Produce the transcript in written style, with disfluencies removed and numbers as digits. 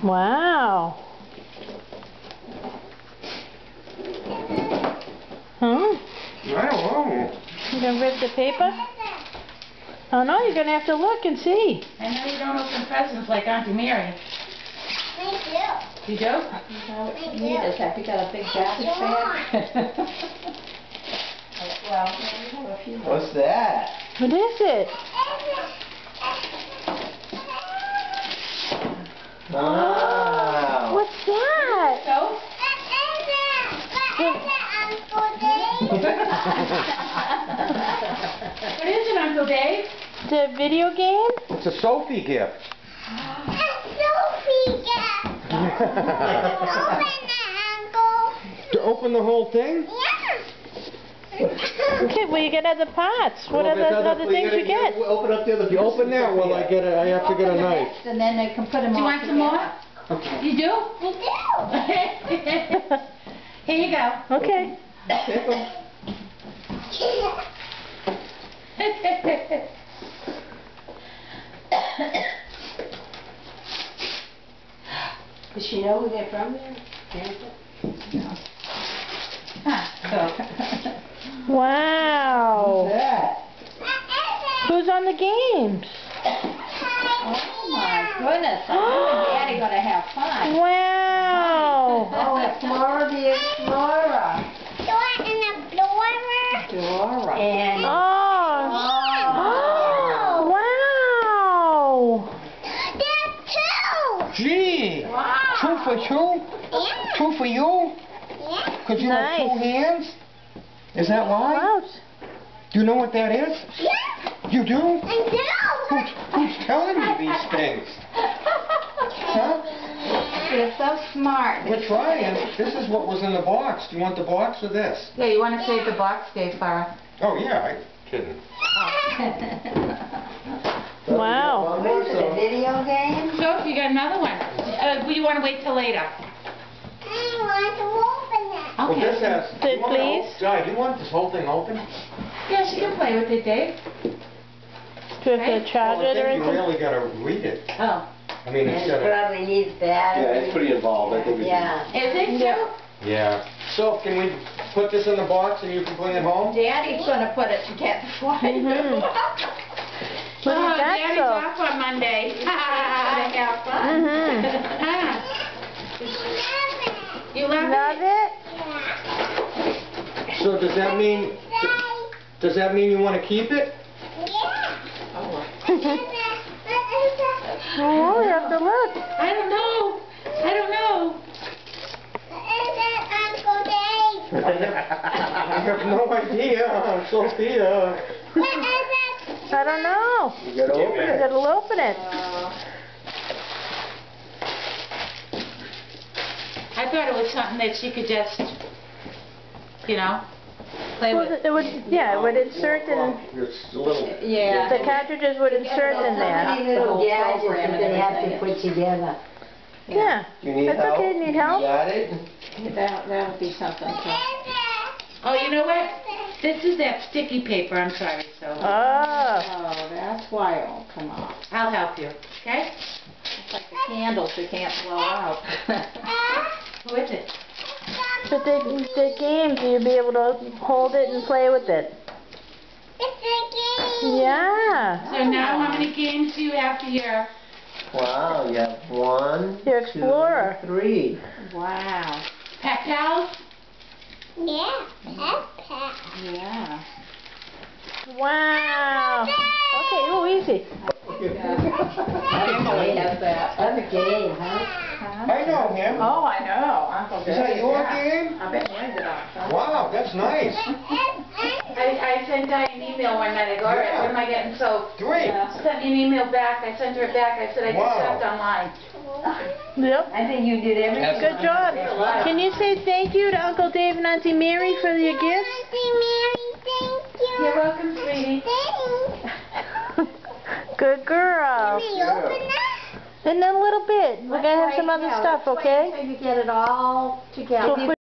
Wow. Huh? I don't know. You gonna rip the paper? Oh no, you're gonna have to look and see. I know you don't open presents like Auntie Mary. Me too. You do? Me too. Have you got a big garbage bag? Well, we have a few more. What's that? What is it? Wow. What's that? So? What is it, Uncle Dave? The video game? It's a Sophie gift. To open the whole thing? Okay, well you get other parts. What Well, other there's other things you get? Open up the other. You open that while I have to get a knife. And then they can put them Do you all want some more? together. You do? Me too. Here you go. Okay. Does she know who they're from there? No. Wow. that? Who's on the games? Oh my goodness, I know Daddy gonna have fun. Wow. Oh, it's Laura the Explorer. Dora. And Wow. Gee. wow. 2 for 2? 2 for you? Because you have 2 Nice. hands? Is that why? Wow. Do you know what that is? You do? Who's telling you these things? Huh? You're so smart. We're trying. This is what was in the box. Do you want the box or this? Yeah, you want to save the box, Dave, Farah? Oh, yeah. Kidding. Wow. What is it, a video game? So if you got another one. You want to wait till later? Well, this has... Say you want it please. op- Di, do you want this whole thing open? Yes, you can play with it, Dave. Do you have to charge Well, I it or think you anything? really got to read it. Oh. I mean, It instead of... probably needs battery. Yeah, it's pretty involved. I think we should. Yeah. Is it Yeah. too? Yeah. So, can we put this in the box and you can bring it home? Daddy's gonna put it together for you. Mhm. What do you got, Daddy's so? off on Monday. Gonna have fun. Mhm. You love Love it? it? So, does that mean you want to keep it? Oh, you have to look. I don't know. I don't know. I have no idea, Sophia. I don't know. You gotta open You it. gotta open it. I thought it was something that she could just, you know, play Well, with. it would, yeah, it would insert in, It's a little... Yeah. the cartridges would insert in So there. many little gadgets that they have to put together. Yeah. Do you need That's help? okay, need help? You got it? That'll be something. Oh, you know what? This is that sticky paper. I'm sorry, so Oh. Oh, that's why it'll come off. I'll help you. Okay? It's like the candles you can't blow out. Who is it? But the games, you'll be able to hold it and play with it. Yeah. So now, how many games do you have for your? Wow, you have 1, Your Explorer. 2, 3. Wow. Pet pals? Yeah. Wow. Okay, oh, easy. Emily has that. That's a game, huh? I know him. Oh, I know. Uncle Is that Dave, your yeah. game? I've been playing it on. Wow, that's nice. I sent Di an email one night. I go, all right, what am I getting? So Great. I sent me an email back. I sent her it back. I said I just Wow. stepped online. Yep. I think you did everything. Good job. Can you say thank you to Uncle Dave and Auntie Mary for your gifts? You're welcome, sweetie. Good girl. In a little bit. We're gonna have some other stuff, okay? Wait till you get it all together. So